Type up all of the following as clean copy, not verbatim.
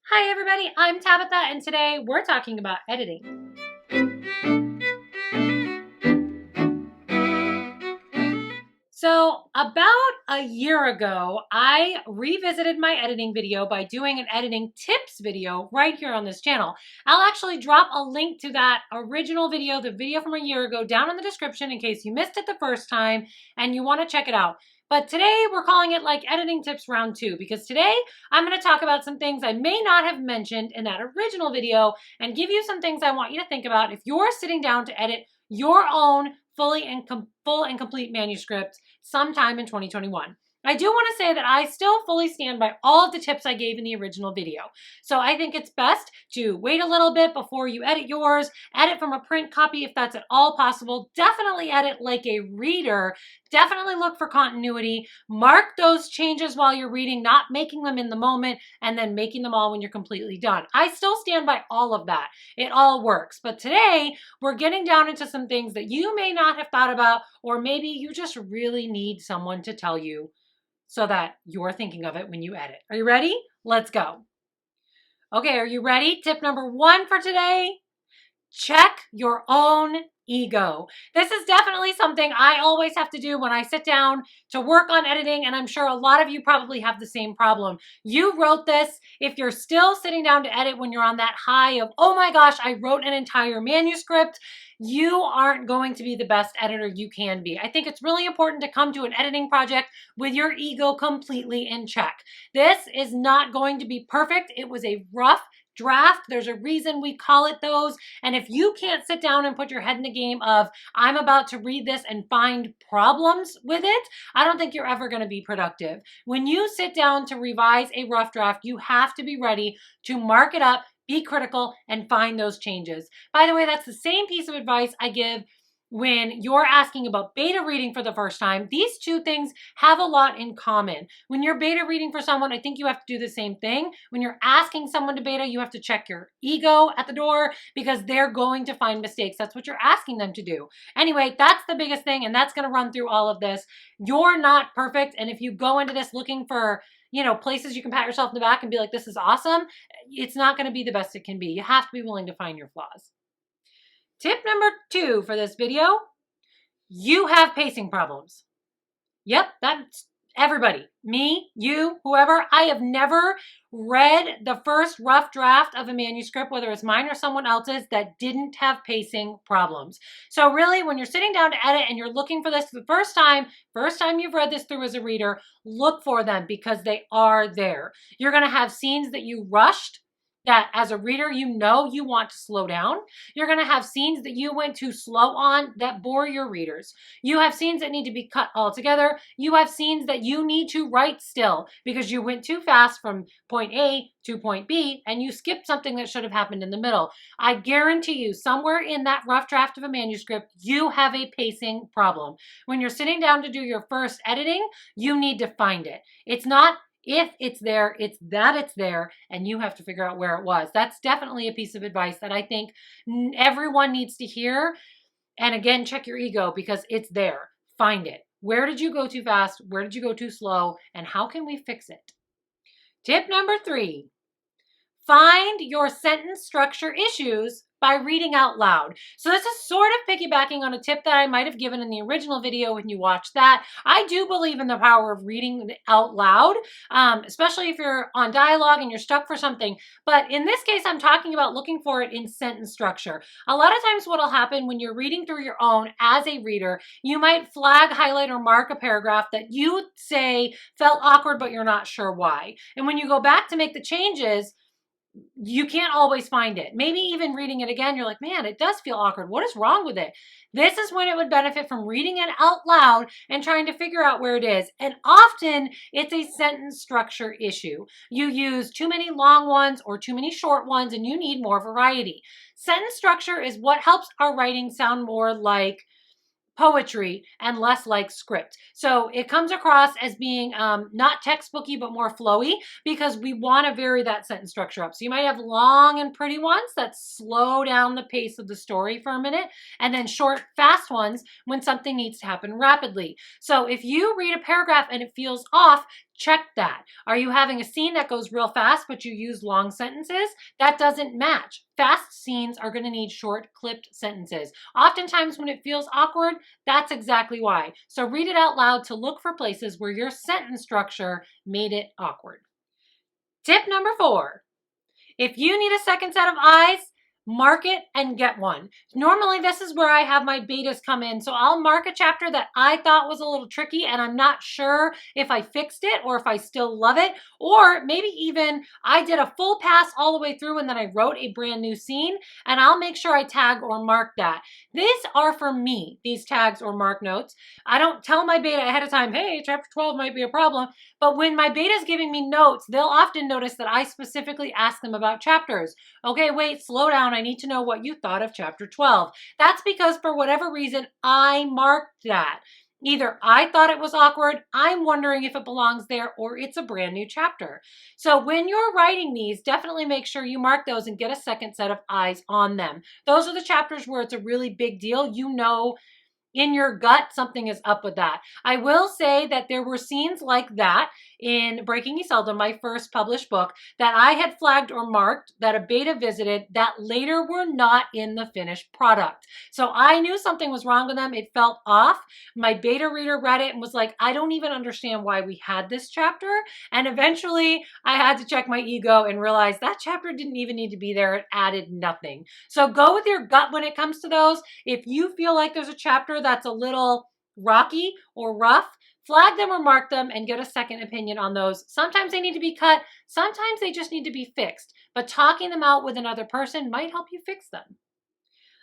Hi everybody, I'm Tabitha and today we're talking about editing. So about a year ago, I revisited my editing video by doing an editing tips video right here on this channel. I'll actually drop a link to that original video, the video from a year ago, down in the description in case you missed it the first time and you want to check it out. But today we're calling it like editing tips round 2 because today I'm going to talk about some things I may not have mentioned in that original video and give you some things I want you to think about if you're sitting down to edit your own full and complete manuscript sometime in 2021. I do want to say that I still fully stand by all of the tips I gave in the original video. So I think it's best to wait a little bit before you edit yours, edit from a print copy if that's at all possible. Definitely edit like a reader. Definitely look for continuity. Mark those changes while you're reading, not making them in the moment and then making them all when you're completely done. I still stand by all of that. It all works. But today we're getting down into some things that you may not have thought about, or maybe you just really need someone to tell you so that you're thinking of it when you edit. Are you ready? Let's go. Okay, are you ready? Tip number 1 for today. Check your own ego. This is definitely something I always have to do when I sit down to work on editing, and I'm sure a lot of you probably have the same problem. You wrote this. If you're still sitting down to edit when you're on that high of, oh my gosh, I wrote an entire manuscript, you aren't going to be the best editor you can be. I think it's really important to come to an editing project with your ego completely in check. This is not going to be perfect. It was a rough draft. There's a reason we call it those. And if you can't sit down and put your head in the game of, I'm about to read this and find problems with it, I don't think you're ever going to be productive. When you sit down to revise a rough draft, you have to be ready to mark it up, be critical, and find those changes. By the way, that's the same piece of advice I give when you're asking about beta reading for the first time. These two things have a lot in common. When you're beta reading for someone, I think you have to do the same thing. When you're asking someone to beta, you have to check your ego at the door because they're going to find mistakes. That's what you're asking them to do. Anyway, that's the biggest thing, and that's going to run through all of this. You're not perfect, and if you go into this looking for places you can pat yourself in the back and be like, this is awesome, it's not going to be the best it can be. You have to be willing to find your flaws. Tip number 2 for this video, you have pacing problems. Yep, that's everybody. Me, you, whoever. I have never read the first rough draft of a manuscript, whether it's mine or someone else's, that didn't have pacing problems. So really, when you're sitting down to edit and you're looking for this for the first time you've read this through as a reader, look for them because they are there. You're going to have scenes that you rushed, that as a reader, you want to slow down. You're going to have scenes that you went too slow on that bore your readers. You have scenes that need to be cut altogether. You have scenes that you need to write still because you went too fast from point A to point B and you skipped something that should have happened in the middle. I guarantee you somewhere in that rough draft of a manuscript, you have a pacing problem. When you're sitting down to do your first editing, you need to find it. It's not if it's there, it's that it's there, and you have to figure out where it was. That's definitely a piece of advice that I think everyone needs to hear. And again, check your ego because it's there. Find it. Where did you go too fast? Where did you go too slow? And how can we fix it? Tip number 3, find your sentence structure issues by reading out loud. So this is sort of piggybacking on a tip that I might have given in the original video when you watched that. I do believe in the power of reading out loud, especially if you're on dialogue and you're stuck for something. But in this case, I'm talking about looking for it in sentence structure. A lot of times what will happen when you're reading through your own as a reader, you might flag, highlight, or mark a paragraph that you say felt awkward, but you're not sure why. And when you go back to make the changes, you can't always find it. Maybe even reading it again, you're like, man, it does feel awkward. What is wrong with it? This is when it would benefit from reading it out loud and trying to figure out where it is. And often it's a sentence structure issue. You use too many long ones or too many short ones and you need more variety. Sentence structure is what helps our writing sound more like poetry and less like script. So it comes across as being not textbooky, but more flowy because we want to vary that sentence structure up. So you might have long and pretty ones that slow down the pace of the story for a minute, and then short, fast ones when something needs to happen rapidly. So if you read a paragraph and it feels off, Check that. Are you having a scene that goes real fast, but you use long sentences? That doesn't match. Fast scenes are going to need short, clipped sentences. Oftentimes when it feels awkward, that's exactly why. So read it out loud to look for places where your sentence structure made it awkward. Tip number 4. If you need a second set of eyes, mark it and get one. Normally, this is where I have my betas come in. So I'll mark a chapter that I thought was a little tricky and I'm not sure if I fixed it or if I still love it. Or maybe even I did a full pass all the way through and then I wrote a brand new scene, and I'll make sure I tag or mark that. These are for me, these tags or mark notes. I don't tell my beta ahead of time, hey, chapter 12 might be a problem. But when my beta is giving me notes, they'll often notice that I specifically ask them about chapters. Okay, wait, slow down. I need to know what you thought of chapter 12. That's because for whatever reason, I marked that. Either I thought it was awkward, I'm wondering if it belongs there, or it's a brand new chapter. So when you're writing these, definitely make sure you mark those and get a second set of eyes on them. Those are the chapters where it's a really big deal. You know in your gut, something is up with that. I will say that there were scenes like that in Breaking Iselda, my first published book, that I had flagged or marked that a beta visited that later were not in the finished product. So I knew something was wrong with them. It felt off. My beta reader read it and was like, I don't even understand why we had this chapter. And eventually I had to check my ego and realize that chapter didn't even need to be there. It added nothing. So go with your gut when it comes to those. If you feel like there's a chapter that's a little rocky or rough, flag them or mark them and get a second opinion on those. Sometimes they need to be cut. Sometimes they just need to be fixed. But talking them out with another person might help you fix them.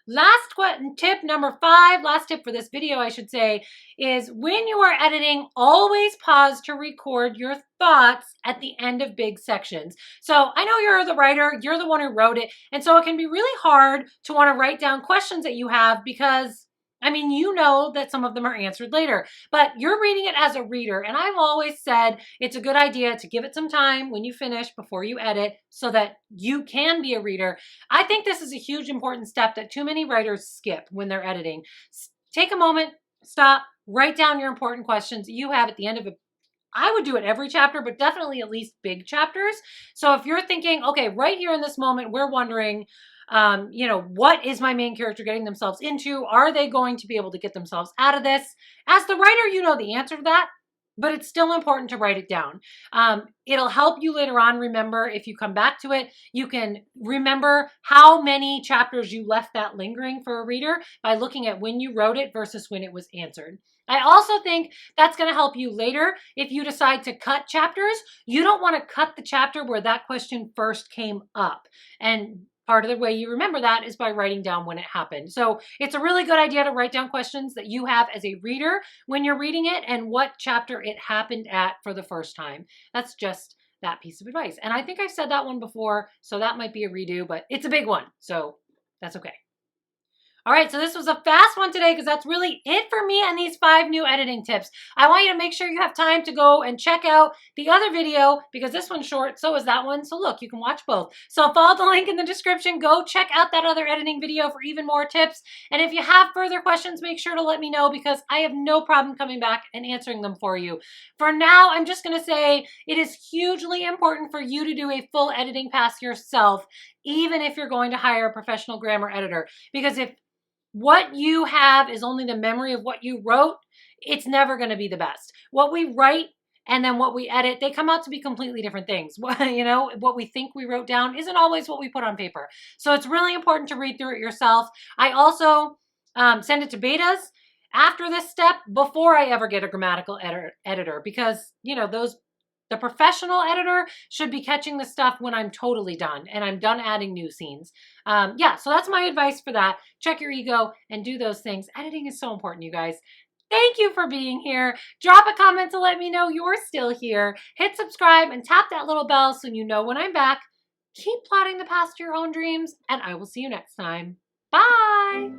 Last tip, number 5, last tip for this video, I should say, is when you are editing, always pause to record your thoughts at the end of big sections. So I know you're the writer, you're the one who wrote it, and so it can be really hard to want to write down questions that you have because I mean, you know that some of them are answered later, but you're reading it as a reader. And I've always said it's a good idea to give it some time when you finish before you edit so that you can be a reader. I think this is a huge important step that too many writers skip when they're editing. Take a moment, stop, write down your important questions you have at the end of it. I would do it every chapter, but definitely at least big chapters. So if you're thinking, okay, right here in this moment, we're wondering, what is my main character getting themselves into? Are they going to be able to get themselves out of this? As the writer, you know the answer to that, but it's still important to write it down. It'll help you later on remember. If you come back to it, you can remember how many chapters you left that lingering for a reader by looking at when you wrote it versus when it was answered. I also think that's going to help you later if you decide to cut chapters. You don't want to cut the chapter where that question first came up. And part of the way you remember that is by writing down when it happened. So it's a really good idea to write down questions that you have as a reader when you're reading it and what chapter it happened at for the first time. That's just that piece of advice. And I think I've said that one before, so that might be a redo, but it's a big one, so that's okay. All right, so this was a fast one today because that's really it for me and these 5 new editing tips. I want you to make sure you have time to go and check out the other video because this one's short, so is that one. So look, you can watch both. So follow the link in the description. Go check out that other editing video for even more tips. And if you have further questions, make sure to let me know because I have no problem coming back and answering them for you. For now, I'm just going to say it is hugely important for you to do a full editing pass yourself, even if you're going to hire a professional grammar editor. Because if what you have is only the memory of what you wrote, it's never going to be the best. What we write and then what we edit, they come out to be completely different things. What we think we wrote down isn't always what we put on paper. So it's really important to read through it yourself. I also send it to betas after this step before I ever get a grammatical editor because, the professional editor should be catching the stuff when I'm totally done and I'm done adding new scenes. So that's my advice for that. Check your ego and do those things. Editing is so important, you guys. Thank you for being here. Drop a comment to let me know you're still here. Hit subscribe and tap that little bell so you know when I'm back. Keep plotting the path to your own dreams, and I will see you next time. Bye!